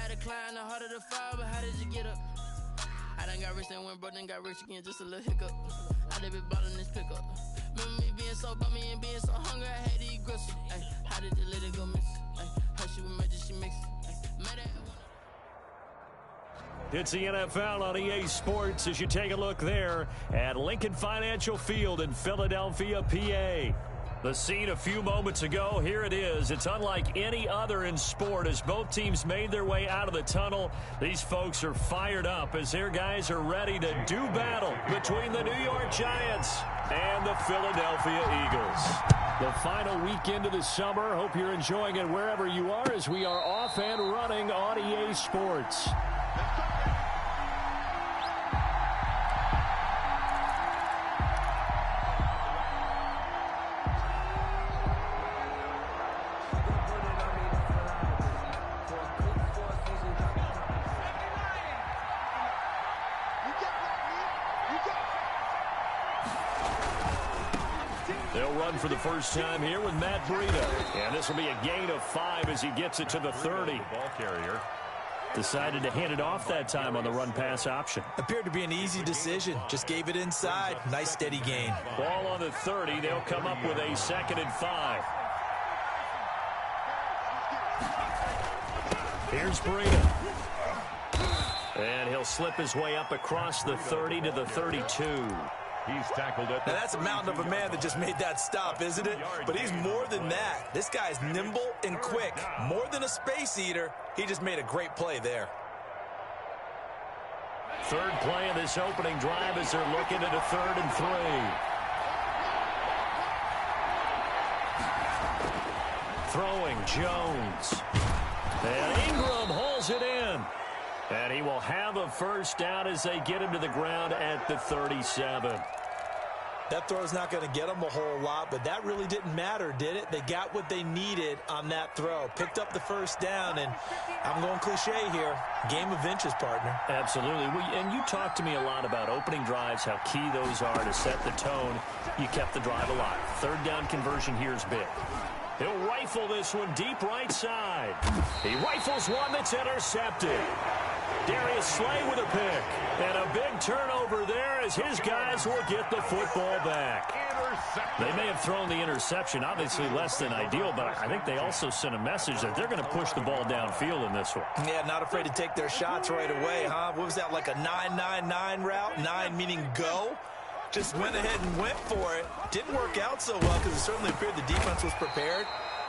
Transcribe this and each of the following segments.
higher the climb, the harder the fall, but how did you get up? I done got rich, then went broke, then got rich again, just a little hiccup. I done been ballin' this pickup. Remember me being so bummy and being so hungry, I had to eat gristle. Ay, how did the lady go miss? Ay, her she was major, she mixed. It's the NFL on EA Sports as you take a look there at Lincoln Financial Field in Philadelphia, PA. The scene a few moments ago, here it is. It's unlike any other in sport as both teams made their way out of the tunnel. These folks are fired up as their guys are ready to do battle between the New York Giants and the Philadelphia Eagles. The final weekend of the summer. Hope you're enjoying it wherever you are as we are off and running on EA Sports. They'll run for the first time here with Matt Breida. And this will be a gain of 5 as he gets it to the 30. Ball carrier decided to hand it off that time on the run-pass option. Appeared to be an easy decision. Just gave it inside. Nice steady gain. Ball on the 30. They'll come up with a 2nd and 5. Here's Breida. And he'll slip his way up across the 30 to the 32. He's tackled it. Now that's a mountain of a man that just made that stop, isn't it? But he's more than that. This guy's nimble and quick. More than a space eater. He just made a great play there. Third play of this opening drive as they're looking at a 3rd and 3. Throwing Jones. And Ingram holds it in. And he will have a first down as they get him to the ground at the 37. That throw's not going to get them a whole lot, but that really didn't matter, did it? They got what they needed on that throw. Picked up the first down, and I'm going cliche here. Game of inches, partner. Absolutely. And you talked to me a lot about opening drives, how key those are to set the tone. You kept the drive alive. 3rd down conversion here is big. He'll rifle this one deep right side. He rifles one that's intercepted. Darius Slay with a pick. And a big turnover there as his guys will get the football back. They may have thrown the interception, obviously less than ideal, but I think they also sent a message that they're going to push the ball downfield in this one. Yeah, not afraid to take their shots right away, huh? What was that, like a 9-9-9 route? 9 meaning go? Just went ahead and went for it. Didn't work out so well because it certainly appeared the defense was prepared.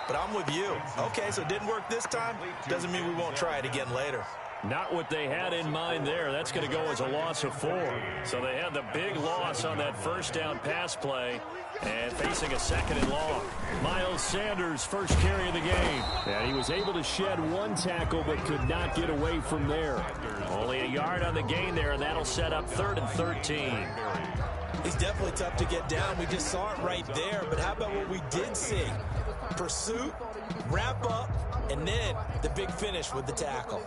But I'm with you. Okay, so it didn't work this time. Doesn't mean we won't try it again later. Not what they had in mind there. That's going to go as a loss of 4. So they had the big loss on that first down pass play and facing a 2nd and long. Miles Sanders, first carry of the game. And he was able to shed 1 tackle but could not get away from there. Only a yard on the gain there, and that'll set up 3rd and 13. He's definitely tough to get down. We just saw it right there. But how about what we did see? Pursuit, wrap up, and then the big finish with the tackle.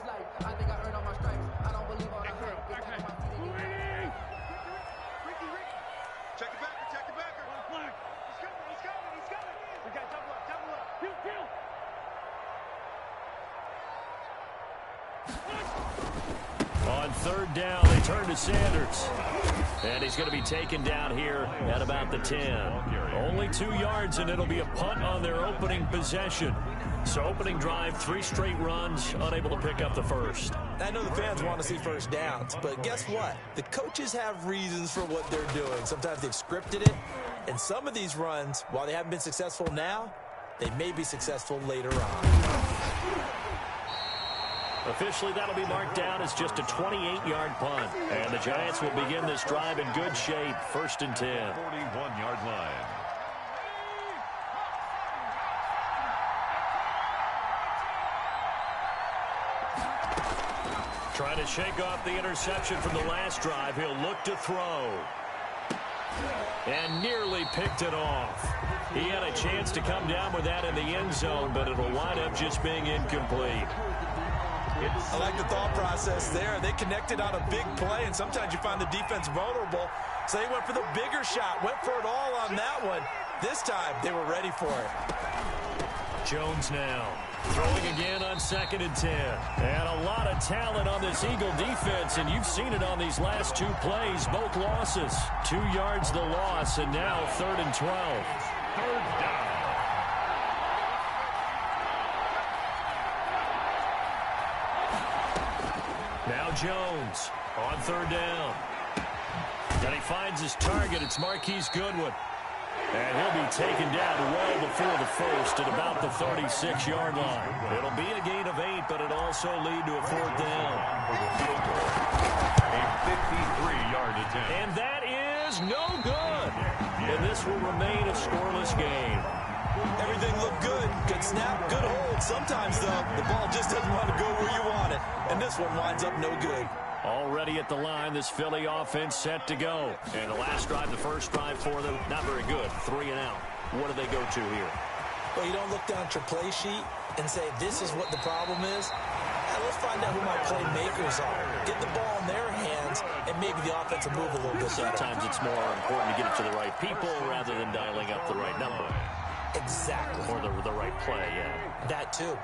On 3rd down, they turn to Sanders. And he's going to be taken down here at about the 10. Only 2 yards, and it'll be a punt on their opening possession. So opening drive, 3 straight runs, unable to pick up the first. I know the fans want to see first downs, but guess what? The coaches have reasons for what they're doing. Sometimes they've scripted it, and some of these runs, while they haven't been successful now, they may be successful later on. Officially, that'll be marked down as just a 28-yard punt. And the Giants will begin this drive in good shape. 1st and 10. 41-yard line. Trying to shake off the interception from the last drive. He'll look to throw. And nearly picked it off. He had a chance to come down with that in the end zone, but it'll wind up just being incomplete. I like the thought process there. They connected on a big play, and sometimes you find the defense vulnerable. So they went for the bigger shot, went for it all on that one. This time, they were ready for it. Jones now throwing again on 2nd and 10. And a lot of talent on this Eagle defense, and you've seen it on these last 2 plays, both losses. 2 yards the loss, and now 3rd and 12. 3rd down. Now Jones on 3rd down. And he finds his target. It's Marquise Goodwin. And he'll be taken down well before the first at about the 36-yard line. It'll be a gain of 8, but it'll also lead to a 4th down. A 53-yard attempt. And that is no good. And this will remain a scoreless game. Everything looked good. Good snap, good hold. Sometimes, though, the ball just doesn't want to go where you want it. And this one winds up no good. Already at the line, this Philly offense set to go. And the last drive, the first drive for them, not very good. 3 and out. What do they go to here? Well, you don't look down at your play sheet and say, this is what the problem is. Now, let's find out who my playmakers are. Get the ball in their hands, and maybe the offense will move a little bit better. Sometimes it's more important to get it to the right people rather than dialing up the right number. Exactly. Or the right play, yeah. That, too.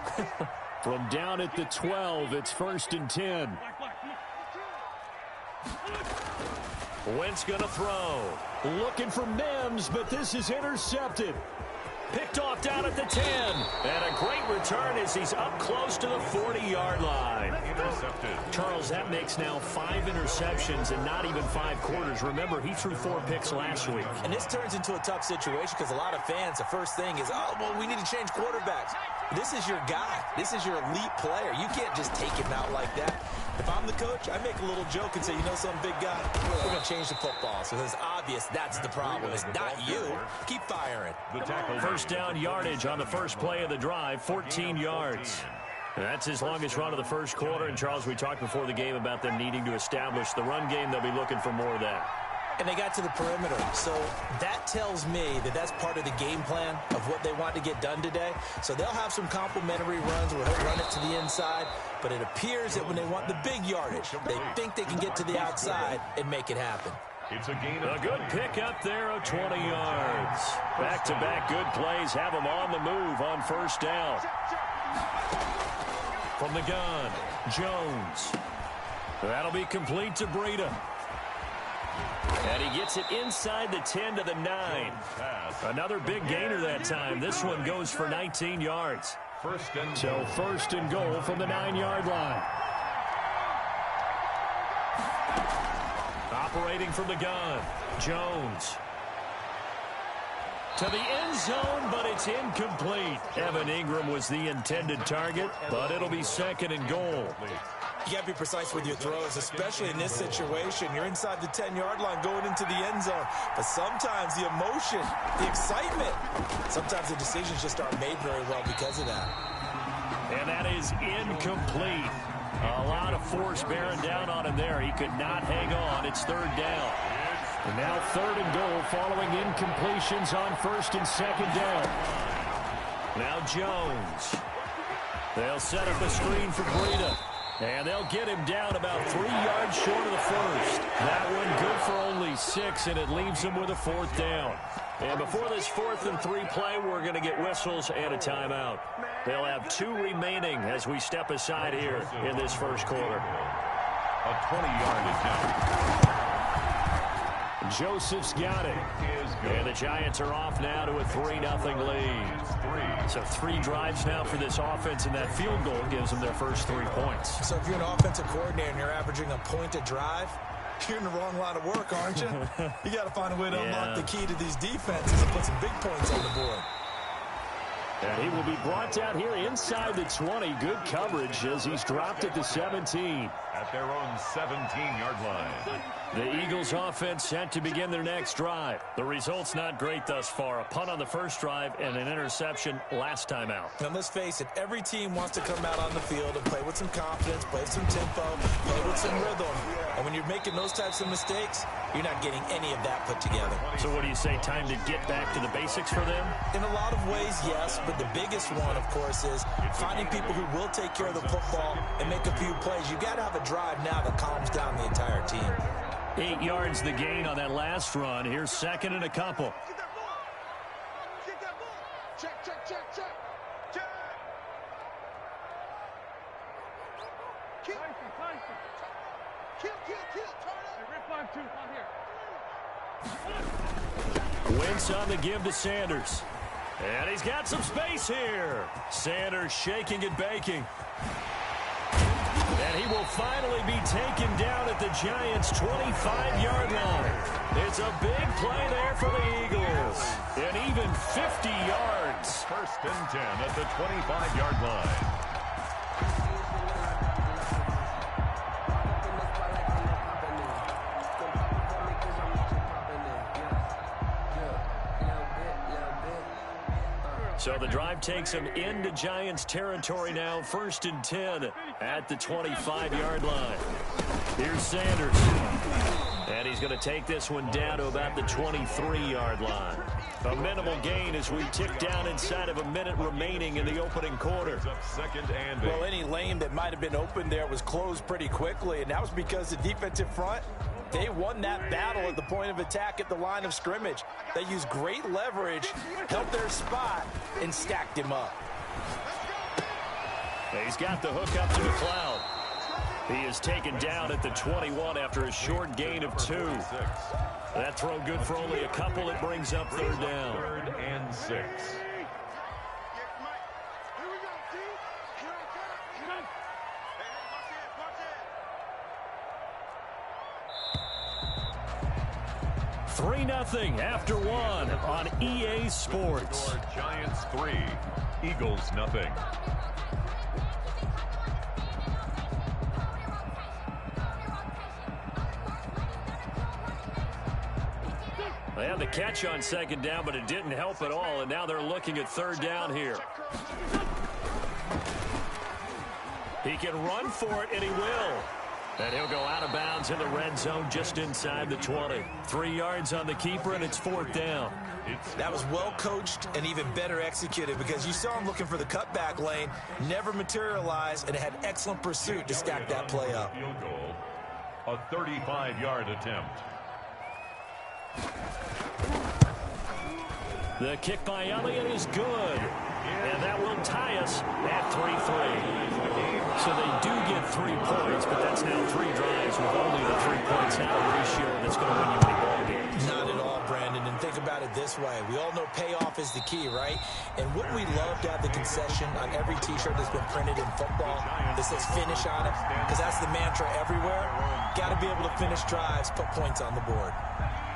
From down at the 12, it's 1st and 10. Wentz going to throw. Looking for Mims, but this is intercepted. Picked off down at the 10. And a great return as he's up close to the 40-yard line. Intercepted. Charles, that makes now 5 interceptions and not even 5 quarters. Remember, he threw 4 picks last week. And this turns into a tough situation because a lot of fans, the first thing is, oh, well, we need to change quarterbacks. This is your guy. This is your elite player. You can't just take him out like that. If I'm the coach, I make a little joke and say, you know something, big guy? We're going to change the football. So it's obvious that's the problem. It's not you. Keep firing. The tackle. First down yardage on the first play of the drive, 14 yards. And that's his longest run of the first quarter. And, Charles, we talked before the game about them needing to establish the run game. They'll be looking for more of that. And they got to the perimeter. So that tells me that that's part of the game plan of what they want to get done today. So they'll have some complimentary runs where he'll run it to the inside. But it appears that when they want the big yardage, they think they can get to the outside and make it happen. It's a gain of a good pick up there of 20 yards. Back-to-back good plays have them on the move on first down. From the gun, Jones. That'll be complete to Breida. And he gets it inside the 10 to the 9. Another big gainer that time. This one goes for 19 yards. So first and goal from the 9-yard line. Operating from the gun, Jones. To the end zone, but it's incomplete. Evan Ingram was the intended target, but it'll be 2nd and goal. You got to be precise with your throws, especially in this situation. You're inside the 10-yard line going into the end zone. But sometimes the emotion, the excitement, sometimes the decisions just aren't made very well because of that. And that is incomplete. A lot of force bearing down on him there. He could not hang on. It's 3rd down. And now 3rd and goal following incompletions on 1st and 2nd down. Now Jones. They'll set up a screen for Breida. And they'll get him down about 3 yards short of the first. That one good for only 6, and it leaves him with a 4th down. And before this 4th and 3 play, we're going to get whistles and a timeout. They'll have 2 remaining as we step aside here in this first quarter. A 20-yard attempt. Joseph's got it. And the Giants are off now to a 3-0 lead. So 3 drives now for this offense, and that field goal gives them their first 3 points. So if you're an offensive coordinator and you're averaging a point a drive, you're in the wrong line of work, aren't you? You got to find a way to unlock the key to these defenses and put some big points on the board. And he will be brought down here inside the 20. Good coverage as he's dropped at the 17. At their own 17-yard line. The Eagles offense set to begin their next drive. The result's not great thus far. A punt on the first drive and an interception last time out. And let's face it, every team wants to come out on the field and play with some confidence, play with some tempo, play with some rhythm. And when you're making those types of mistakes, you're not getting any of that put together. So what do you say, time to get back to the basics for them? In a lot of ways, yes. But the biggest one, of course, is finding people who will take care of the football and make a few plays. You got to have a drive now that calms down the entire team. 8 yards the gain on that last run. Here's 2nd and a couple. Wentz on the give to Sanders. And he's got some space here. Sanders shaking and baking. And he will finally be taken down at the Giants' 25-yard line. It's a big play there for the Eagles. And even 50 yards. First and 10 at the 25-yard line. So the drive takes him into Giants territory now. First and 10 at the 25-yard line. Here's Sanders. And he's going to take this one down to about the 23-yard line. A minimal gain as we tick down inside of a minute remaining in the opening quarter. Second and 8. Well, any lane that might have been open there was closed pretty quickly, and that was because the defensive front, they won that battle at the point of attack at the line of scrimmage. They used great leverage, held their spot, and stacked him up. He's got the hook up to McLeod. He is taken down at the 21 after a short gain of 2. That throw good for only a couple. It brings up third down. Third and 6. 3-0 after 1 on EA Sports. Giants 3, Eagles nothing. They had the catch on second down, but it didn't help at all, and now they're looking at third down here. He can run for it, and he will. And he'll go out of bounds in the red zone just inside the 20. 3 yards on the keeper, and it's fourth down. That was well coached and even better executed because you saw him looking for the cutback lane, never materialized, and had excellent pursuit to stack that play up. Field goal, a 35-yard attempt. The kick by Elliott is good. And that will tie us at 3-3. So they do get 3 points, but that's now 3 drives with only the 3 points out ratio that's going to win you any ball game. Not at all, Brandon. And think about it this way. We all know payoff is the key, right? And wouldn't we love to have the concession on every T-shirt that's been printed in football that says finish on it? Because that's the mantra everywhere. Got to be able to finish drives, put points on the board.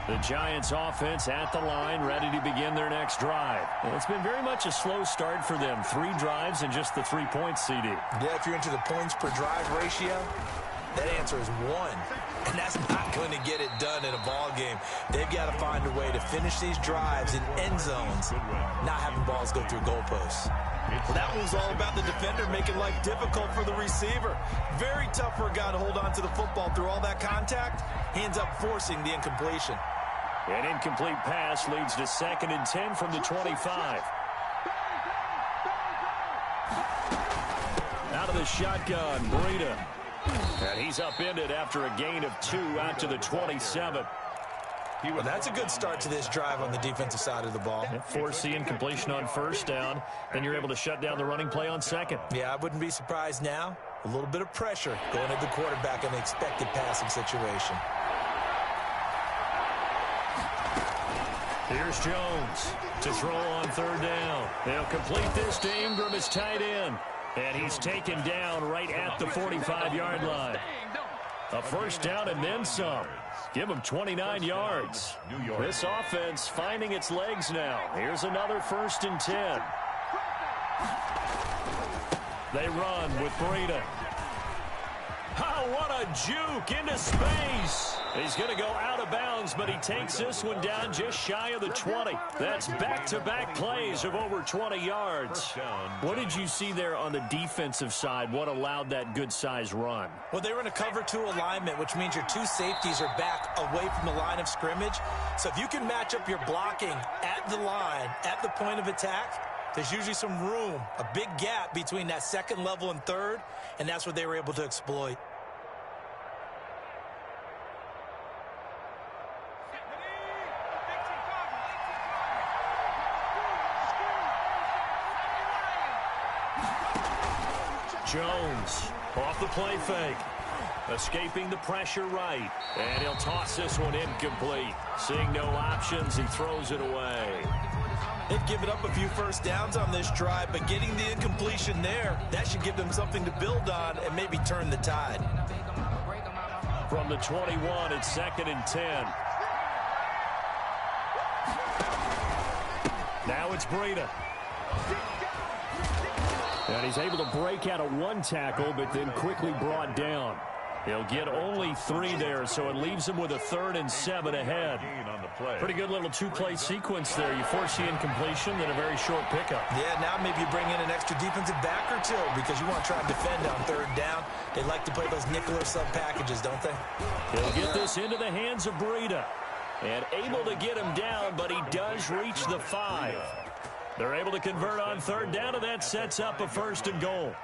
The Giants offense at the line, ready to begin their next drive. And it's been very much a slow start for them. 3 drives and just the 3 points, CD. Yeah, if you're into the points per drive ratio, that answer is 1. And that's not going to get it done in a ball game. They've got to find a way to finish these drives in end zones, not having balls go through goalposts. Well, that was all about the defender making life difficult for the receiver. Very tough for a guy to hold on to the football through all that contact. He ends up forcing the incompletion. An incomplete pass leads to 2nd and 10 from the 25. Out of the shotgun, Breida. And he's upended after a gain of 2 out to the 27. Well, that's a good start to this drive on the defensive side of the ball. Force the incompletion on first down. Then you're able to shut down the running play on second. Yeah, I wouldn't be surprised now. A little bit of pressure going at the quarterback in the expected passing situation. Here's Jones to throw on third down. They'll complete this to Ingram as tight end. And he's taken down right at the 45-yard line. A first down and then some. Give him 29 yards. This offense finding its legs now. Here's another 1st and 10. They run with Breida. Oh, what a juke into space. He's going to go out of bounds, but he takes this one down just shy of the 20. That's back-to-back plays of over 20 yards. What did you see there on the defensive side? What allowed that good-sized run? Well, they were in a cover 2 alignment, which means your 2 safeties are back away from the line of scrimmage. So if you can match up your blocking at the line, at the point of attack, there's usually some room, a big gap between that second level and third, and that's what they were able to exploit. Jones Off the play fake. Escaping the pressure right. And he'll toss this one incomplete. Seeing no options, he throws it away. They've given up a few first downs on this drive, but getting the incompletion there, that should give them something to build on and maybe turn the tide. From the 21, it's 2nd and 10. Now it's Breida. And he's able to break out of one tackle, but then quickly brought down. He'll get only 3 there, so it leaves him with a 3rd and 7 ahead. Pretty good little two-play sequence there. You force the incompletion, then a very short pickup. Yeah, now maybe you bring in an extra defensive back or two because you want to try and defend on 3rd down. They like to play those nickel or sub packages, don't they? He'll get this into the hands of Breida. And able to get him down, but he does reach the 5. They're able to convert on 3rd down, and that sets up a 1st and goal.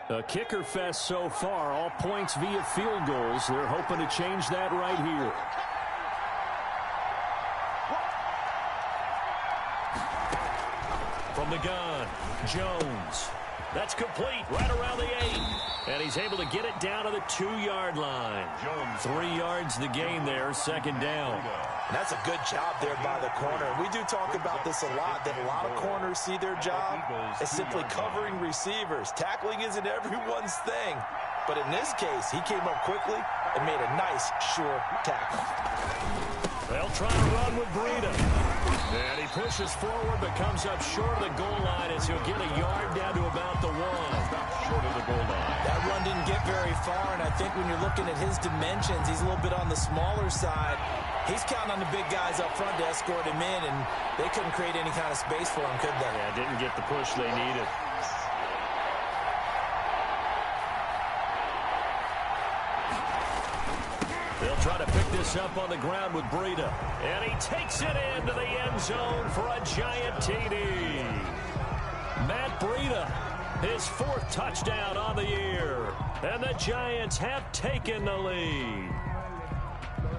A kicker fest so far, all points via field goals. They're hoping to change that right here. From the gun, Jones. That's complete right around the 8. And he's able to get it down to the 2-yard line. 3 yards the gain there, 2nd down. And that's a good job there by the corner. We do talk about this a lot, that a lot of corners see their job as simply covering receivers. Tackling isn't everyone's thing. But in this case, he came up quickly and made a nice, sure tackle. They'll try to run with Breida. And he pushes forward but comes up short of the goal line as he'll get a yard down to about the 1. Short of the goal line. That run didn't get very far, and I think when you're looking at his dimensions, he's a little bit on the smaller side. He's counting on the big guys up front to escort him in, and they couldn't create any kind of space for him, could they? Yeah, didn't get the push they needed. They'll try to pick this up on the ground with Breida. And he takes it into the end zone for a giant TD. Matt Breida, his 4th touchdown on the year. And the Giants have taken the lead.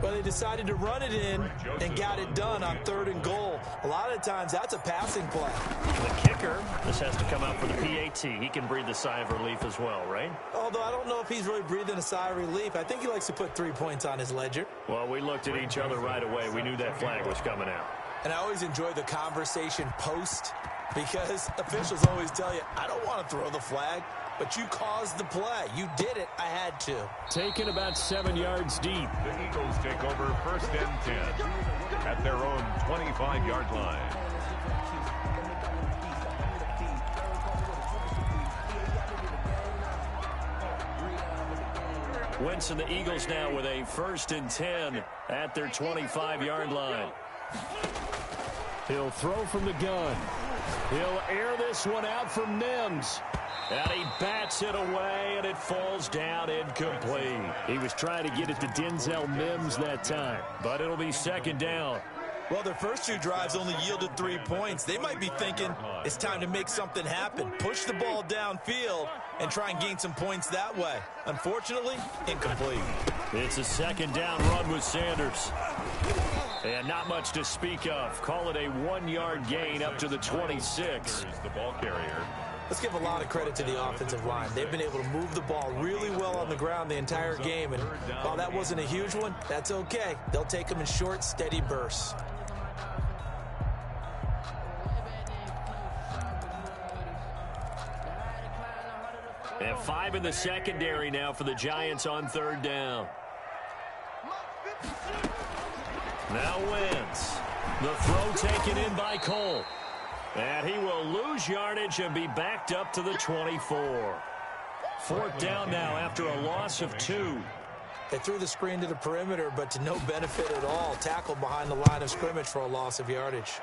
Well, they decided to run it in and got it done on 3rd and goal. A lot of times, that's a passing play. The kicker, this has to come out for the PAT. He can breathe a sigh of relief as well, right? Although I don't know if he's really breathing a sigh of relief. I think he likes to put 3 points on his ledger. Well, we looked at each other right away. We knew that flag was coming out. And I always enjoy the conversation post because officials always tell you, I don't want to throw the flag, but you caused the play. You did it. I had to. Taken about 7 yards deep. The Eagles take over 1st and 10 at their own 25-yard line. Wentz and the Eagles now with a 1st and 10 at their 25-yard line. He'll throw from the gun. He'll air this one out from Mims. And he bats it away, and it falls down incomplete. He was trying to get it to Denzel Mims that time, but it'll be 2nd down. Well, their first 2 drives only yielded 3 points. They might be thinking it's time to make something happen. Push the ball downfield and try and gain some points that way. Unfortunately, incomplete. It's a 2nd down run with Sanders. And not much to speak of. Call it a 1-yard gain up to the 26. Here's the ball carrier. Let's give a lot of credit to the offensive line. They've been able to move the ball really well on the ground the entire game. And while that wasn't a huge one, that's okay. They'll take them in short, steady bursts. And 5 in the secondary now for the Giants on 3rd down. Now Wentz. The throw taken in by Cole. And he will lose yardage and be backed up to the 24. 4th down now after a loss of 2. They threw the screen to the perimeter, but to no benefit at all. Tackled behind the line of scrimmage for a loss of yardage.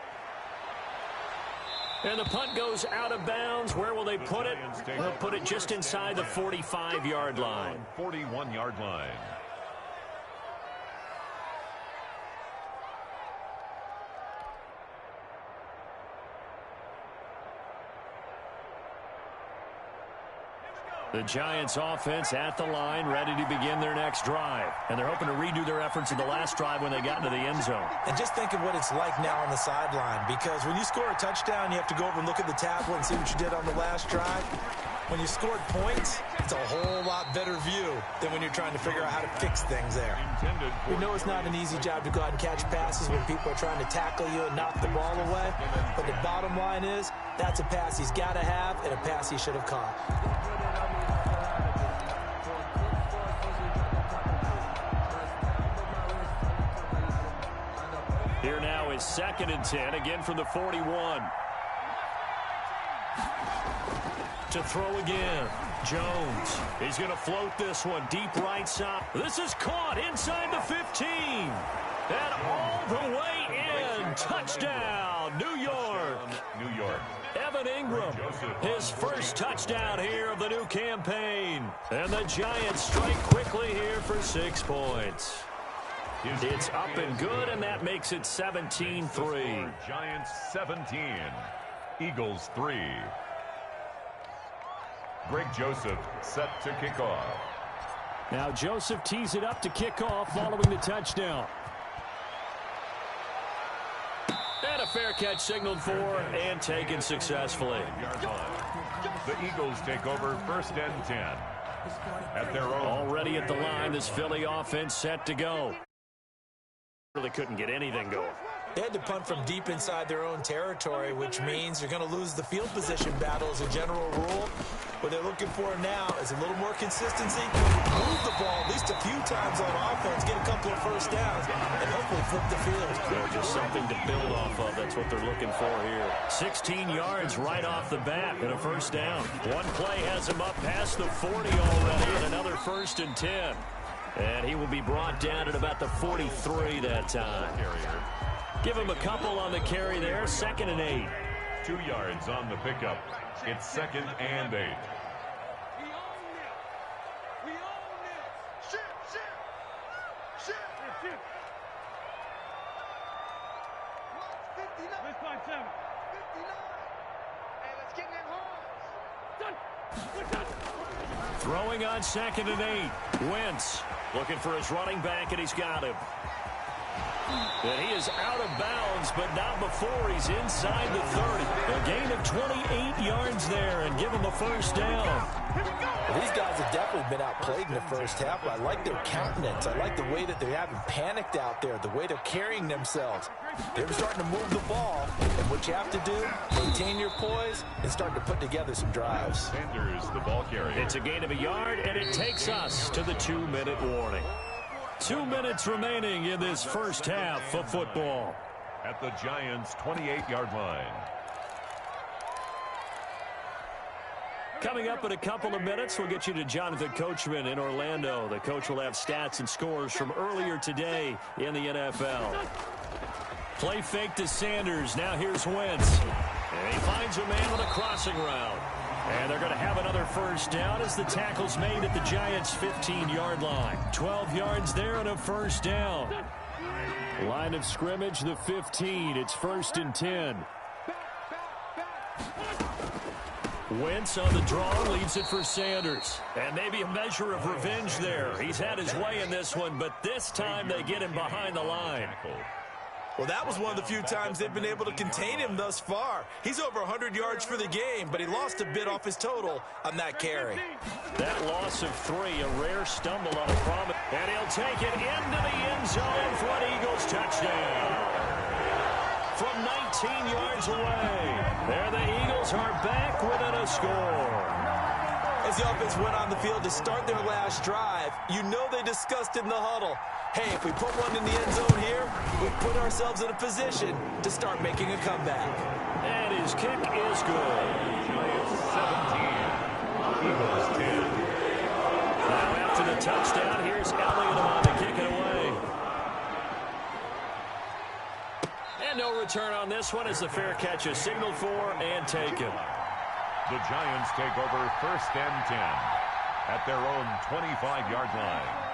And the punt goes out of bounds. Where will they put it? They'll put it just inside the 45-yard line. 41-yard line. The Giants offense at the line, ready to begin their next drive. And they're hoping to redo their efforts in the last drive when they got into the end zone. And just think of what it's like now on the sideline, because when you score a touchdown, you have to go over and look at the tablet and see what you did on the last drive. When you scored points, it's a whole lot better view than when you're trying to figure out how to fix things there. We know it's not an easy job to go out and catch passes when people are trying to tackle you and knock the ball away. But the bottom line is, that's a pass he's got to have and a pass he should have caught. Here now is 2nd and 10, again from the 41. To throw again. Jones. He's going to float this one deep right side. This is caught inside the 15. And all the way in. Touchdown, New York. New York. Evan Ingram, his first touchdown here of the new campaign. And the Giants strike quickly here for 6 points. It's up and good, and that makes it 17-3. Giants 17. Eagles 3. Greg Joseph set to kick off. Now Joseph tees it up to kick off following the touchdown. And a fair catch signaled for and taken successfully. The Eagles take over 1st and 10. At their own. Already at the line, this Philly offense set to go. Really couldn't get anything going. They had to punt from deep inside their own territory, which means you're going to lose the field position battle as a general rule. What they're looking for now is a little more consistency, move the ball at least a few times on offense, get a couple of first downs, and hopefully flip the field. Yeah, just something to build off of. That's what they're looking for here. 16 yards right off the bat and a first down. One play has him up past the 40 already, and another 1st and 10. And he will be brought down at about the 43 that time. Give him a couple on the carry there. 2nd and 8. 2 yards on the pickup. It's 2nd and 8. Throwing on 2nd and 8. Wentz looking for his running back, and he's got him. And he is out of bounds, but not before he's inside the 30. A gain of 28 yards there and give him a first down. Well, these guys have definitely been outplayed in the first half, but I like their countenance. I like the way that they haven't panicked out there, the way they're carrying themselves. They're starting to move the ball, and what you have to do, maintain your poise and start to put together some drives. Sanders, the ball carrier. It's a gain of a yard, and it takes us to the 2-minute warning. 2 minutes remaining in this first half of football. At the Giants' 28-yard line. Coming up in a couple of minutes, we'll get you to Jonathan Coachman in Orlando. The coach will have stats and scores from earlier today in the NFL. Play fake to Sanders. Now here's Wentz. And he finds a man on a crossing route. And they're going to have another first down as the tackle's made at the Giants' 15-yard line. 12 yards there and a first down. Line of scrimmage, the 15. It's 1st and 10. Wentz on the draw, leaves it for Sanders. And maybe a measure of revenge there. He's had his way in this one, but this time they get him behind the line. Well, that was one of the few times they've been able to contain him thus far. He's over 100 yards for the game, but he lost a bit off his total on that carry. That loss of 3, a rare stumble on a promise. And he'll take it into the end zone for an Eagles touchdown. From 19 yards away, there the Eagles are back within a score. As the offense went on the field to start their last drive, you know they discussed in the huddle, hey, if we put one in the end zone here, we put ourselves in a position to start making a comeback. And his kick is good. Giants 17. Eagles 10. Now after the touchdown, here's Elliott on to kick it away. And no return on this one as the fair catch is signaled for and taken. The Giants take over 1st and 10 at their own 25-yard line.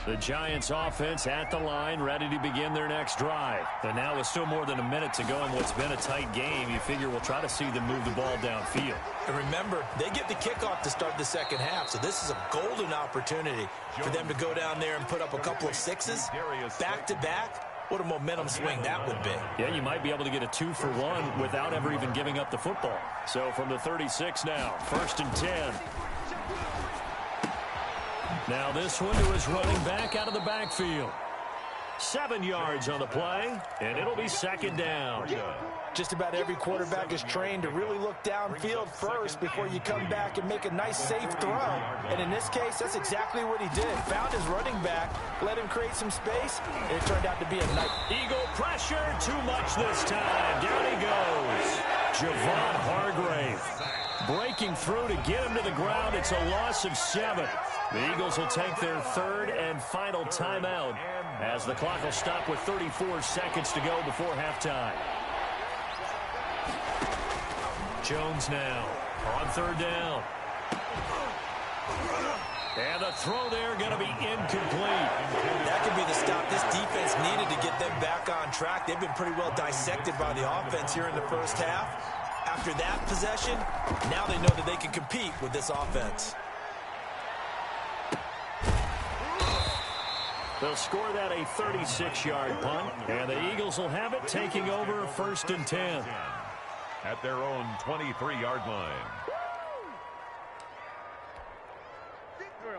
The Giants offense at the line, ready to begin their next drive. And now with still more than a minute to go in what's been a tight game, you figure we'll try to see them move the ball downfield. And remember, they get the kickoff to start the second half, so this is a golden opportunity for them to go down there and put up a couple of sixes back-to-back. What a momentum swing that would be. Yeah, you might be able to get a 2-for-1 without ever even giving up the football. So from the 36 now, 1st and 10. Now this one to his running back out of the backfield. 7 yards on the play, and it'll be 2nd down. Just about every quarterback is trained to really look downfield first before you come back and make a nice, safe throw. And in this case, that's exactly what he did. Found his running back, let him create some space, and it turned out to be a nice. Eagle pressure, too much this time. Down he goes. Javon Hargrave breaking through to get him to the ground. It's a loss of 7. The Eagles will take their 3rd and final timeout as the clock will stop with 34 seconds to go before halftime. Jones now on 3rd down. And the throw there going to be incomplete. That could be the stop this defense needed to get them back on track. They've been pretty well dissected by the offense here in the first half. After that possession, now they know that they can compete with this offense. They'll score that a 36-yard punt, and the Eagles will have it taking over 1st and 10. At their own 23-yard line.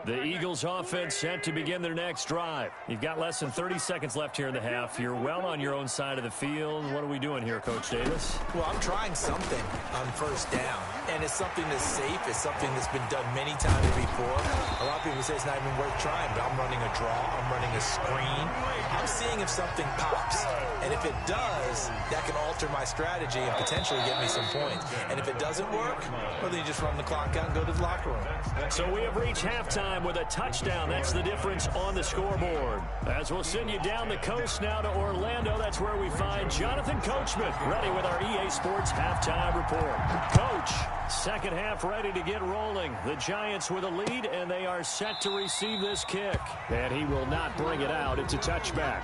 The Eagles offense set to begin their next drive. You've got less than 30 seconds left here in the half. You're well on your own side of the field. What are we doing here, Coach Davis? Well, I'm trying something on 1st down, and it's something that's safe. It's something that's been done many times before. A lot of people say it's not even worth trying, but I'm running a draw. I'm running a screen. I'm seeing if something pops, and if it does, that can alter my strategy and potentially get me some points. And if it doesn't work, well, then you just run the clock out and go to the locker room. So we have reached halftime with a touchdown. That's the difference on the scoreboard. As we'll send you down the coast now to Orlando, that's where we find Jonathan Coachman ready with our EA Sports halftime report. Coach, second half ready to get rolling. The Giants with a lead, and they are set to receive this kick. And he will not bring it out. It's a touchback.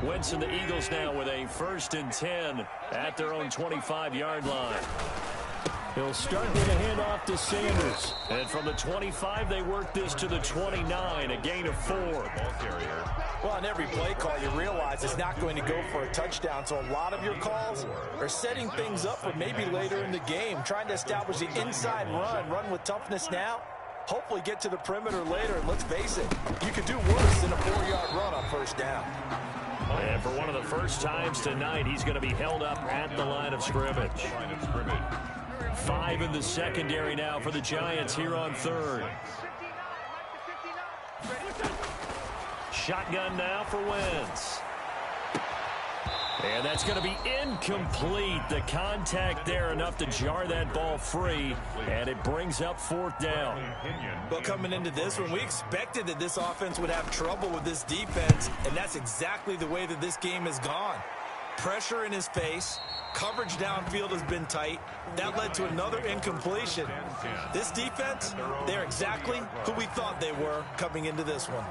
Wentz and the Eagles now with a 1st and 10 at their own 25-yard line. He'll start with a handoff to Sanders. And from the 25, they work this to the 29, a gain of 4. Well, on every play call, you realize it's not going to go for a touchdown. So a lot of your calls are setting things up for maybe later in the game, trying to establish the inside run with toughness now. Hopefully get to the perimeter later. And let's face it, you could do worse than a 4-yard run on 1st down. And for one of the first times tonight, he's going to be held up at the line of scrimmage. 5 in the secondary now for the Giants here on 3rd. Shotgun now for Wentz. And that's going to be incomplete. The contact there enough to jar that ball free, and it brings up 4th down. Well, coming into this one, we expected that this offense would have trouble with this defense, and that's exactly the way that this game has gone. Pressure in his face. Coverage downfield has been tight. That led to another incompletion. This defense, they're exactly who we thought they were coming into this one.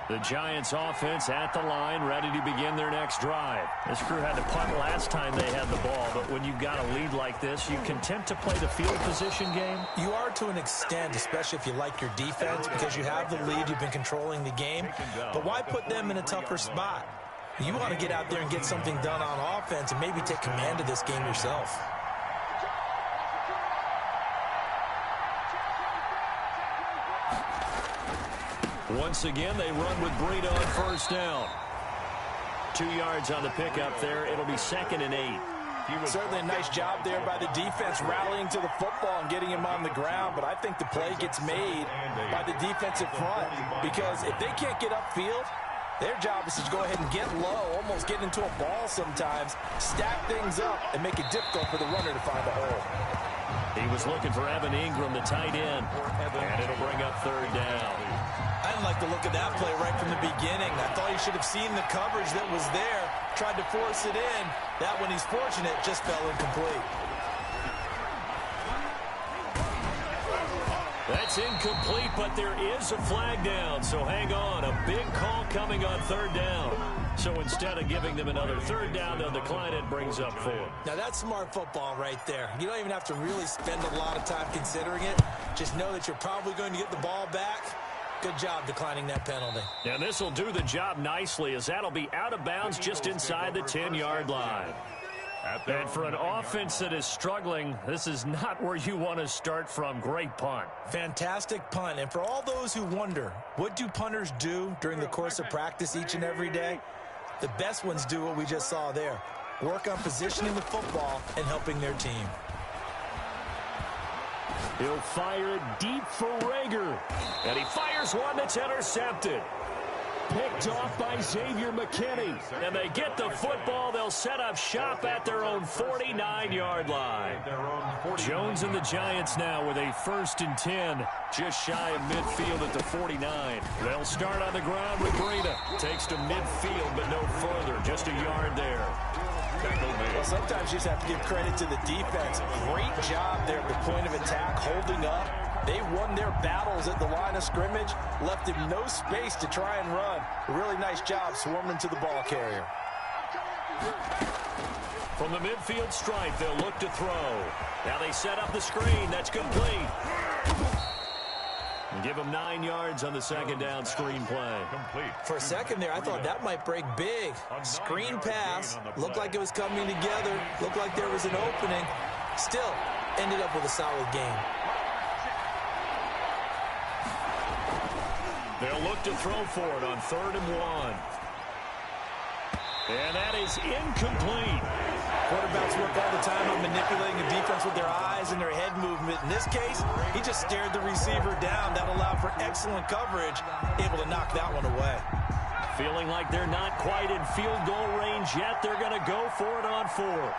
The Giants offense at the line, ready to begin their next drive. This crew had to punt last time they had the ball, but when you've got a lead like this, you content to play the field position game? You are to an extent, especially if you like your defense, because you have the lead, you've been controlling the game. But why put them in a tougher spot? You want to get out there and get something done on offense and maybe take command of this game yourself. Once again, they run with Breida on 1st down. 2 yards on the pickup there. It'll be 2nd and 8. Certainly a nice job there by the defense rallying to the football and getting him on the ground, but I think the play gets made by the defensive front because if they can't get upfield, their job is to go ahead and get low, almost get into a ball sometimes, stack things up, and make it difficult for the runner to find a hole. He was looking for Evan Ingram, the tight end, and it'll bring up 3rd down. I didn't like the look of that play right from the beginning. I thought he should have seen the coverage that was there, tried to force it in. That one, he's fortunate, just fell incomplete. It's incomplete, but there is a flag down, so hang on. A big call coming on third down. So instead of giving them another third down, they'll decline it, brings up 4. Now, that's smart football right there. You don't even have to really spend a lot of time considering it. Just know that you're probably going to get the ball back. Good job declining that penalty. And this will do the job nicely, as that'll be out of bounds just inside the 10-yard line. And for an offense that is struggling, this is not where you want to start from. Great punt. Fantastic punt. And for all those who wonder, what do punters do during the course of practice each and every day? The best ones do what we just saw there. Work on positioning the football and helping their team. He'll fire it deep for Rager. And he fires one that's intercepted. Picked off by Xavier McKinney. And they get the football. They'll set up shop at their own 49-yard line. Jones and the Giants now with a 1st and 10. Just shy of midfield at the 49. They'll start on the ground with Breida. Takes to midfield, but no further. Just a yard there. Well, sometimes you just have to give credit to the defense. Great job there at the point of attack, holding up. They won their battles at the line of scrimmage, left him no space to try and run. A really nice job swarming to the ball carrier. From the midfield stripe, they'll look to throw. Now they set up the screen. That's complete. And give them 9 yards on the second down screen play. For a second there, I thought that might break big. Screen pass. Looked like it was coming together. Looked like there was an opening. Still, ended up with a solid game. They'll look to throw for it on 3rd and 1. And that is incomplete. Quarterbacks work all the time on manipulating the defense with their eyes and their head movement. In this case, he just stared the receiver down. That allowed for excellent coverage, able to knock that one away. Feeling like they're not quite in field goal range yet, they're going to go for it on 4th.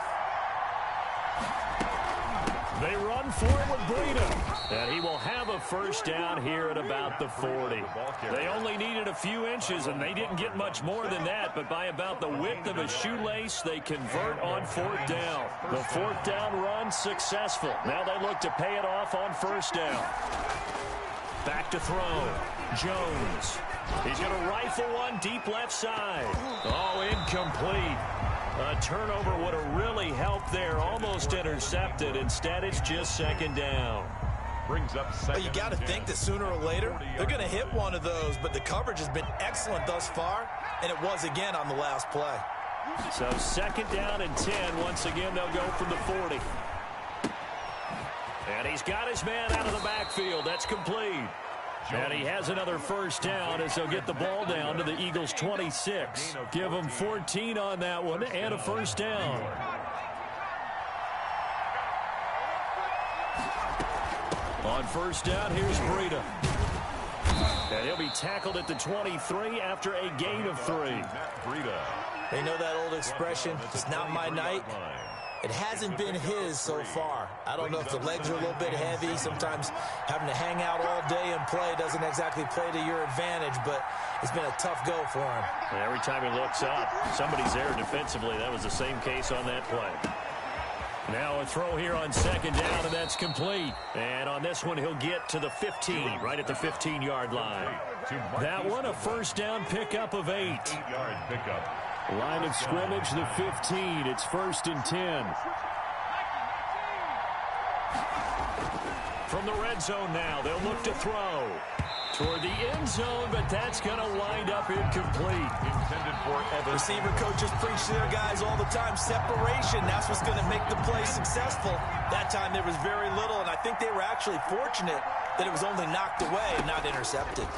They run for it with Breida. And he will have a first down here at about the 40. They only needed a few inches, and they didn't get much more than that. But by about the width of a shoelace, they convert on 4th down. The 4th down run successful. Now they look to pay it off on 1st down. Back to throw. Jones. He's going to rifle one deep left side. Oh, incomplete. A turnover would have really helped there. Almost intercepted. Instead, it's just 2nd down. Brings up second. Well, you got to think that sooner or later, they're going to hit one of those. But the coverage has been excellent thus far, and it was again on the last play. So 2nd down and 10. Once again, they'll go from the 40. And he's got his man out of the backfield. That's complete. And he has another first down as they'll get the ball down to the Eagles' 26. Give them 14 on that one and a first down. On 1st down, here's Breida. And he'll be tackled at the 23 after a gain of 3. They know that old expression, it's not my night. It hasn't been his so far. I don't know if the legs are a little bit heavy. Sometimes having to hang out all day and play doesn't exactly play to your advantage, but it's been a tough go for him. And every time he looks up, somebody's there defensively. That was the same case on that play. Now a throw here on 2nd down, and that's complete. And on this one, he'll get to the 15, right at the 15-yard line. That one, a first down pickup of 8. 8-yard pickup. Line of scrimmage, the 15. It's 1st and 10. From the red zone now, they'll look to throw toward the end zone, but that's going to wind up incomplete. Intended for Evans. Receiver coaches preach to their guys all the time. Separation, that's what's going to make the play successful. That time there was very little, and I think they were actually fortunate that it was only knocked away and not intercepted.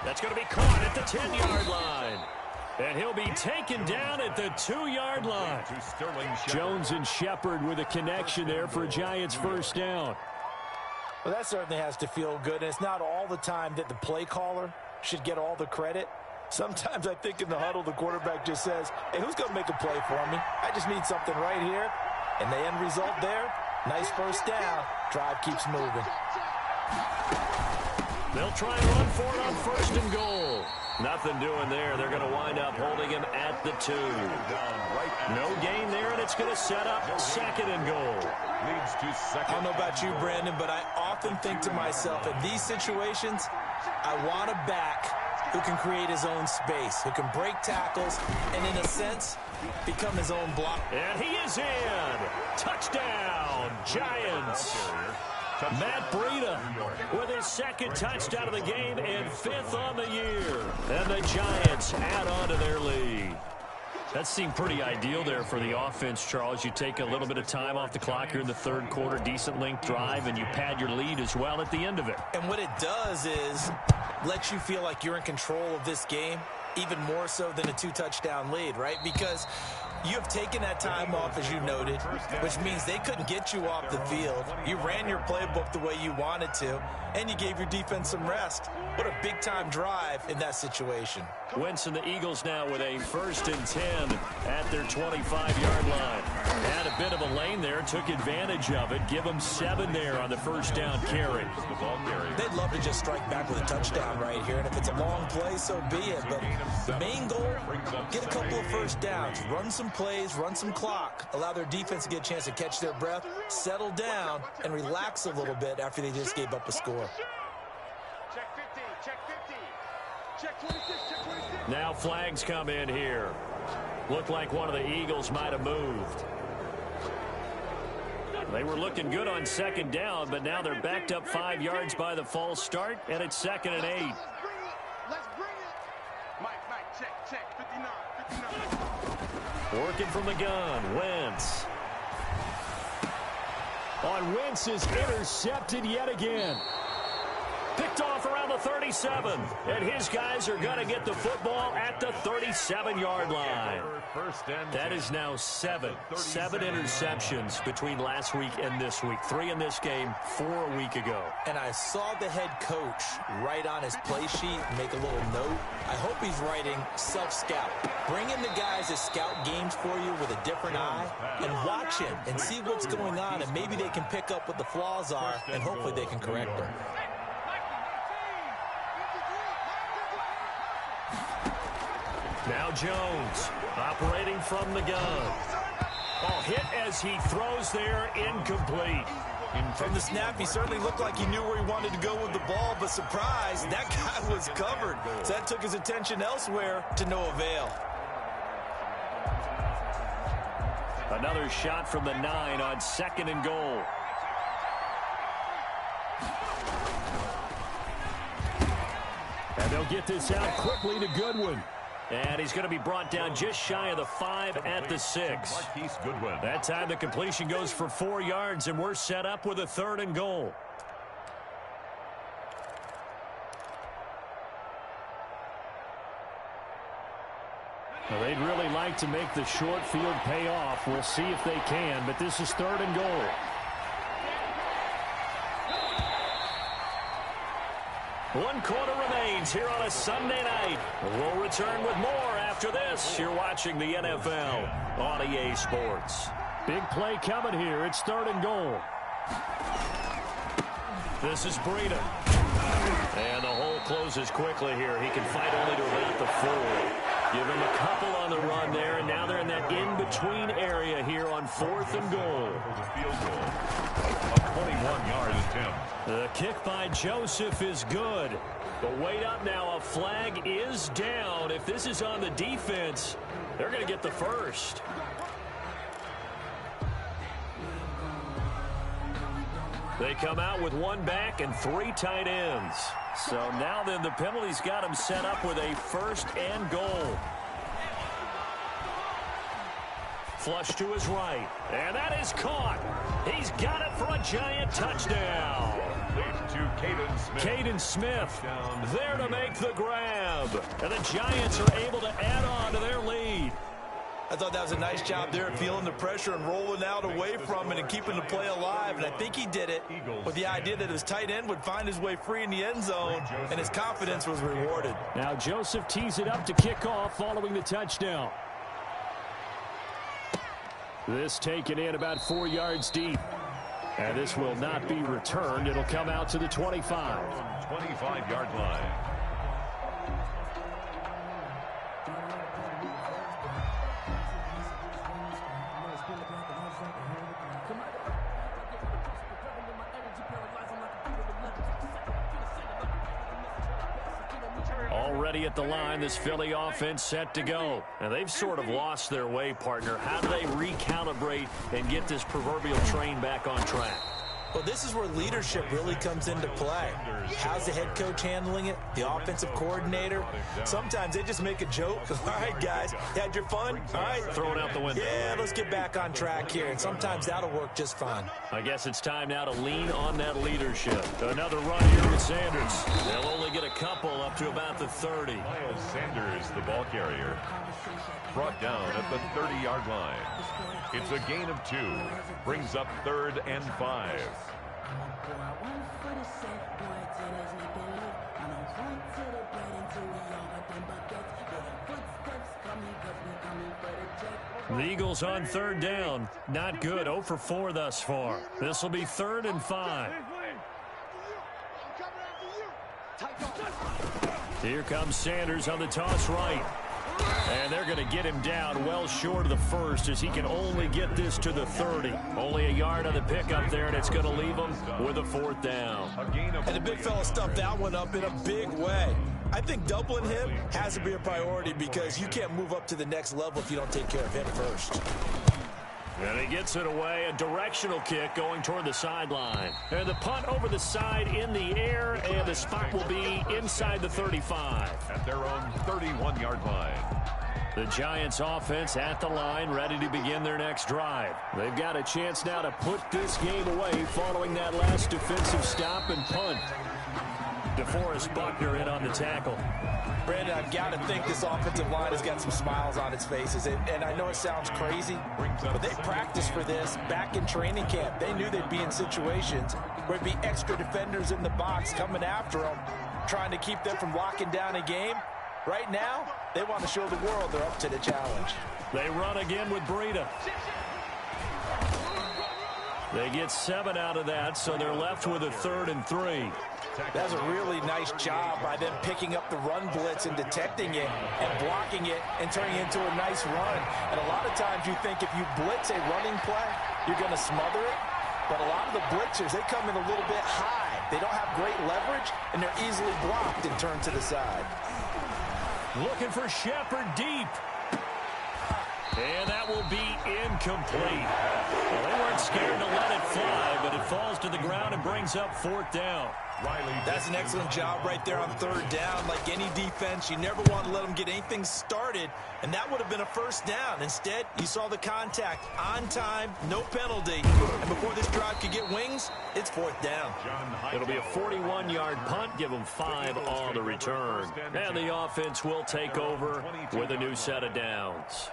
That's going to be caught at the 10-yard line. And he'll be taken down at the 2-yard line. Jones and Shepard with a connection there for Giants first down. Well, that certainly has to feel good, and it's not all the time that the play caller should get all the credit. Sometimes I think in the huddle, the quarterback just says, hey, who's going to make a play for me? I just need something right here. And the end result there, nice first down. Drive keeps moving. They'll try and run for it on 1st and goal. Nothing doing there. They're going to wind up holding him at the 2. No gain there, and it's going to set up 2nd and goal. Leads to 2nd. I don't know about you, Brandon, but I often think to myself, in these situations, I want a back who can create his own space, who can break tackles, and in a sense, become his own block. And he is in. Touchdown, Giants. Matt Breida with his 2nd touchdown of the game and 5th on the year. And the Giants add on to their lead. That seemed pretty ideal there for the offense, Charles. You take a little bit of time off the clock here in the 3rd quarter, decent length drive, and you pad your lead as well at the end of it. And what it does is let you feel like you're in control of this game, even more so than a 2-touchdown lead, right? Because you have taken that time off, as you noted, which means they couldn't get you off the field. You ran your playbook the way you wanted to, and you gave your defense some rest. What a big-time drive in that situation. Wentz and the Eagles now with a 1st and 10 at their 25-yard line. Had a bit of a lane there, took advantage of it. Give them 7 there on the 1st down carry. They'd love to just strike back with a touchdown right here, and if it's a long play, so be it. But the main goal, get a couple of 1st downs, run some plays, run some clock, allow their defense to get a chance to catch their breath, settle down, and relax a little bit after they just gave up a score. Check 50, check 50, check 26, check 26. Now flags come in here. Looked like one of the Eagles might have moved. They were looking good on 2nd down, but now they're backed up 5 yards by the false start, and it's 2nd and 8. Let's bring it. Mike, check, 59. Working from the gun, Wentz. On Wentz is intercepted yet again. Picked off around the 37, and his guys are going to get the football at the 37-yard line. That is now 7 interceptions between last week and this week. 3 in this game, 4 a week ago. And I saw the head coach write on his play sheet, make a little note. I hope he's writing self-scout. Bring in the guys that scout games for you with a different eye and watch him and see what's going on, and maybe they can pick up what the flaws are, and hopefully they can correct them. Now Jones operating from the gun. Oh, hit as he throws there, incomplete. From the snap, he certainly looked like he knew where he wanted to go with the ball, but surprise, that guy was covered. So that took his attention elsewhere to no avail. Another shot from the 9 on 2nd and goal. And they'll get this out quickly to Goodwin. And he's going to be brought down just shy of the 5 at the 6. That time the completion goes for 4 yards, and we're set up with a 3rd and goal. Well, they'd really like to make the short field pay off. We'll see if they can, but this is 3rd and goal. One quarter remains here on a Sunday night. We'll return with more after this. You're watching the NFL on EA Sports. Big play coming here. It's 3rd and goal. This is Breida. And the hole closes quickly here. He can fight only to about the 4. Give him a couple on the run there, and now they're in that in-between area here on 4th and goal. A 21-yard attempt. The kick by Joseph is good. But wait up now. A flag is down. If this is on the defense, they're going to get the 1st. They come out with 1 back and 3 tight ends. So now then the penalty's got them set up with a 1st and goal. Flush to his right. And that is caught. He's got it for a Giant touchdown. To Caden Smith there to make the grab. And the Giants are able to add on to their lead. I thought that was a nice job there, feeling the pressure and rolling out away from it and keeping the play alive. And I think he did it with the idea that his tight end would find his way free in the end zone, and his confidence was rewarded. Now Joseph tees it up to kick off following the touchdown. This taken in about 4 yards deep. And this will not be returned. It'll come out to the 25. 25-yard line. ready at the line. This Philly offense set to go. And they've sort of lost their way, partner. How do they recalibrate and get this proverbial train back on track? Well, this is where leadership really comes into play. How's the head coach handling it? The offensive coordinator? Sometimes they just make a joke. All right, guys, had your fun? All right. Throw it out the window. Yeah, let's get back on track here. And sometimes that'll work just fine. I guess it's time now to lean on that leadership. Another run here with Sanders. They'll only get a couple up to about the 30. Miles Sanders, the ball carrier, brought down at the 30-yard line. It's a gain of 2. Brings up 3rd and 5. The Eagles on 3rd down. Not good. 0 for 4 thus far. This will be 3rd and 5. Here comes Sanders on the toss right. And they're going to get him down well short of the first as he can only get this to the 30. Only a yard on the pickup there, and it's going to leave him with a 4th down. And the big fella stuffed that one up in a big way. I think doubling him has to be a priority because you can't move up to the next level if you don't take care of him first. And he gets it away, a directional kick going toward the sideline. And the punt over the side in the air, and the spot will be inside the 35. At their own 31-yard line. The Giants offense at the line, ready to begin their next drive. They've got a chance now to put this game away following that last defensive stop and punt. DeForest Buckner in on the tackle. Brandon, I've got to think this offensive line has got some smiles on its faces. And I know it sounds crazy, but they practiced for this back in training camp. They knew they'd be in situations where there'd be extra defenders in the box coming after them, trying to keep them from locking down a game. Right now, they want to show the world they're up to the challenge. They run again with Breida. They get 7 out of that, so they're left with a 3rd and 3. That's a really nice job by them picking up the run blitz and detecting it and blocking it and turning it into a nice run. And a lot of times you think if you blitz a running play, you're going to smother it. But a lot of the blitzers, they come in a little bit high. They don't have great leverage, and they're easily blocked and turned to the side. Looking for Shepard deep. And that will be incomplete. Well, they weren't scared to let it fly, but it falls to the ground and brings up 4th down. That's an excellent job right there on 3rd down. Like any defense, you never want to let them get anything started, and that would have been a 1st down. Instead, you saw the contact on time, no penalty, and before this drive could get wings, it's 4th down. It'll be a 41-yard punt, give them 5 on the return. And the offense will take over with a new set of downs.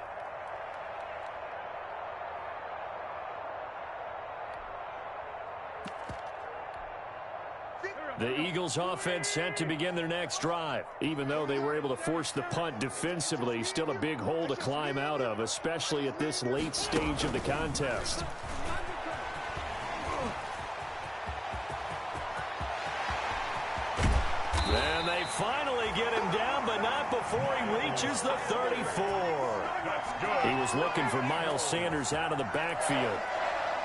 The Eagles offense set to begin their next drive. Even though they were able to force the punt defensively, still a big hole to climb out of, especially at this late stage of the contest. And they finally get him down, but not before he reaches the 34. He was looking for Miles Sanders out of the backfield.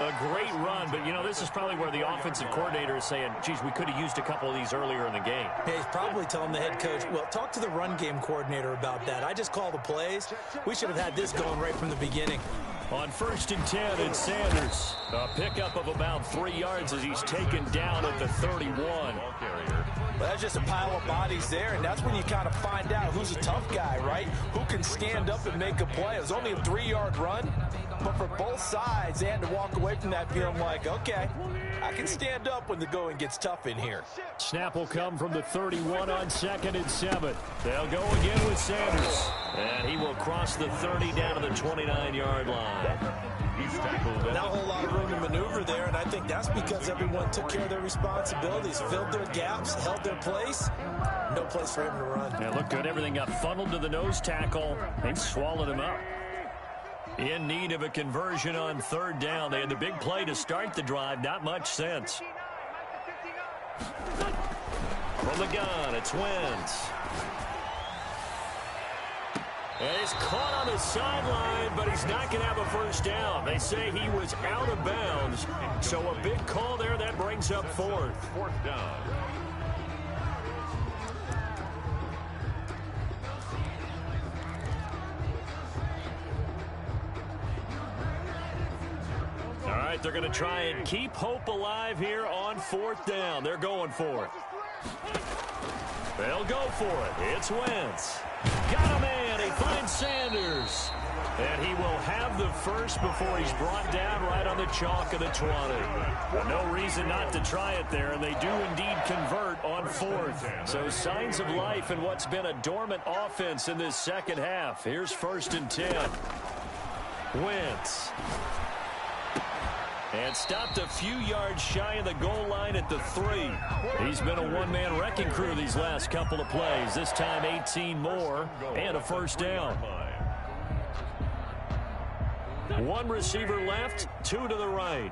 A great run, but, you know, this is probably where the offensive coordinator is saying, geez, we could have used a couple of these earlier in the game. Hey, he's probably telling the head coach, well, talk to the run game coordinator about that. I just call the plays. We should have had this going right from the beginning. On 1st and 10, it's Sanders. A pickup of about 3 yards as he's taken down at the 31. Well, that's just a pile of bodies there, and that's when you kind of find out who's a tough guy, right? Who can stand up and make a play. It was only a 3-yard run, but for both sides, they had to walk away from that feeling like, okay, I can stand up when the going gets tough in here. Snap will come from the 31 on 2nd and 7. They'll go again with Sanders. And he will cross the 30 down to the 29-yard line. He's tackled. Not a whole lot of room to maneuver there, and I think that's because everyone took care of their responsibilities, filled their gaps, held their place. No place for him to run. Yeah, looked good. Everything got funneled to the nose tackle. They swallowed him up. In need of a conversion on 3rd down. They had the big play to start the drive. Not much sense. From the gun, it's Wentz. And he's caught on the sideline, but he's not going to have a 1st down. They say he was out of bounds. So a big call there. That brings up 4th. 4th down. they're going to try and keep hope alive here on 4th down. They're going for it. They'll go for it. It's Wentz. Got a man. He finds Sanders. And he will have the first before he's brought down right on the chalk of the 20. Well, no reason not to try it there, and they do indeed convert on 4th. So signs of life in what's been a dormant offense in this second half. Here's 1st and 10. Wentz. And stopped a few yards shy of the goal line at the 3. He's been a one-man wrecking crew these last couple of plays. This time 18 more and a first down. One receiver left, 2 to the right.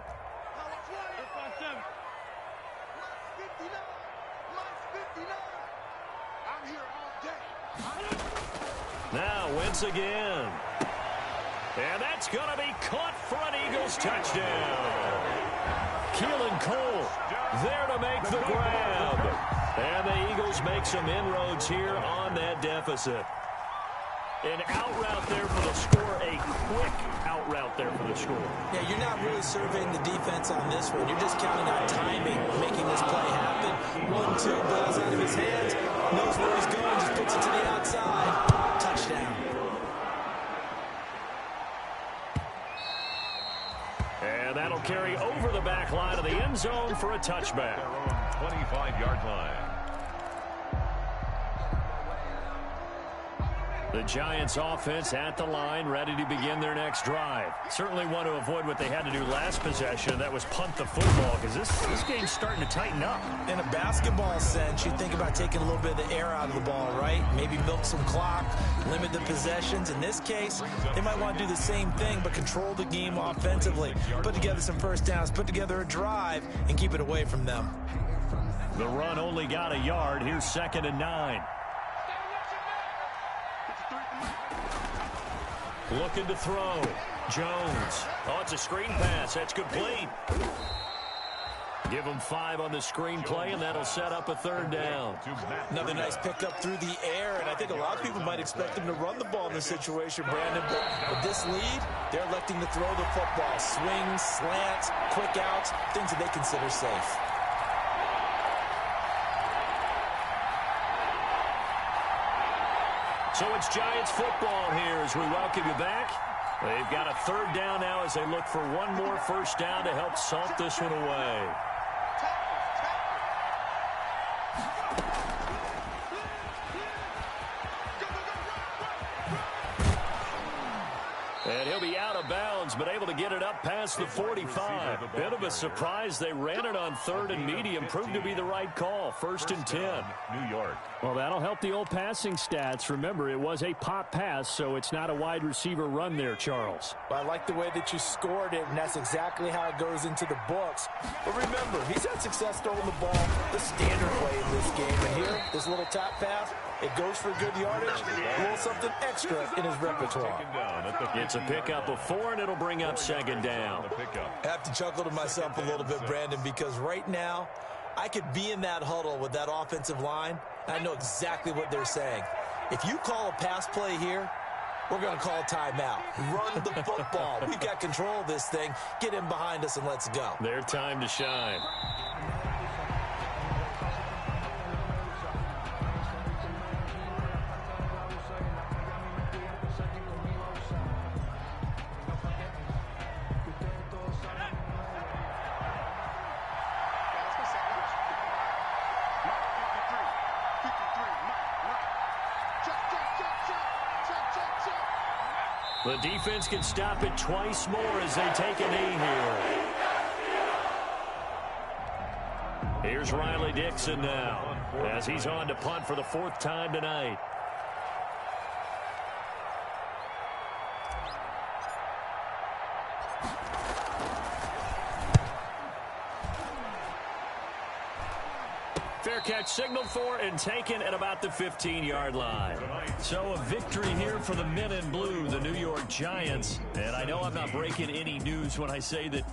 Now Wentz again. And that's going to be caught for an Eagles touchdown. Keelan Cole there to make the grab. And the Eagles make some inroads here on that deficit. An out route there for the score, a quick out route there for the score. Yeah, you're not really surveying the defense on this one. You're just counting on timing, making this play happen. 1-2, ball's out of his hands, knows where he's going, just puts it to the outside. Touchdown. And that'll carry over the back line of the end zone for a touchback. 25-yard line. The Giants offense at the line, ready to begin their next drive. Certainly want to avoid what they had to do last possession. That was punt the football, because this game's starting to tighten up. In a basketball sense, you think about taking a little bit of the air out of the ball, right? Maybe milk some clock, limit the possessions. In this case, they might want to do the same thing, but control the game offensively. Put together some first downs, put together a drive, and keep it away from them. The run only got a yard. Here's 2nd and 9. Looking to throw. Jones. Oh, it's a screen pass. That's complete. Give him 5 on the screen play, and that'll set up a 3rd down. Another nice pickup through the air, and I think a lot of people might expect him to run the ball in this situation, Brandon, but with this lead, they're electing to throw the football. Swings, slants, quick outs, things that they consider safe. So it's Giants football here as we welcome you back. They've got a 3rd down now as they look for one more first down to help salt this one away. And he'll be out of bounds, but able to get it up past the 45. A bit of a surprise. They ran it on 3rd and medium. Proved to be the right call. 1st and 10. New York. Well, that'll help the old passing stats. Remember, it was a pop pass, so it's not a wide receiver run there, Charles. Well, I like the way that you scored it, and that's exactly how it goes into the books. But remember, he's had success throwing the ball the standard way in this game. And here, this little tap pass, it goes for good yardage, a little something extra in his repertoire. It's a pickup of 4, and it'll bring up 2nd down. I have to chuckle to myself a little bit, Brandon, because right now, I could be in that huddle with that offensive line, and I know exactly what they're saying. If you call a pass play here, we're going to call a timeout. Run the football. We've got control of this thing. Get in behind us and let's go. Their time to shine. The defense can stop it twice more as they take a knee here. Here's Riley Dixon now as he's on to punt for the 4th time tonight. Fair catch signaled for and taken at about the 15-yard line. So a victory here for the men in blue, the New York Giants. And I know I'm not breaking any news when I say that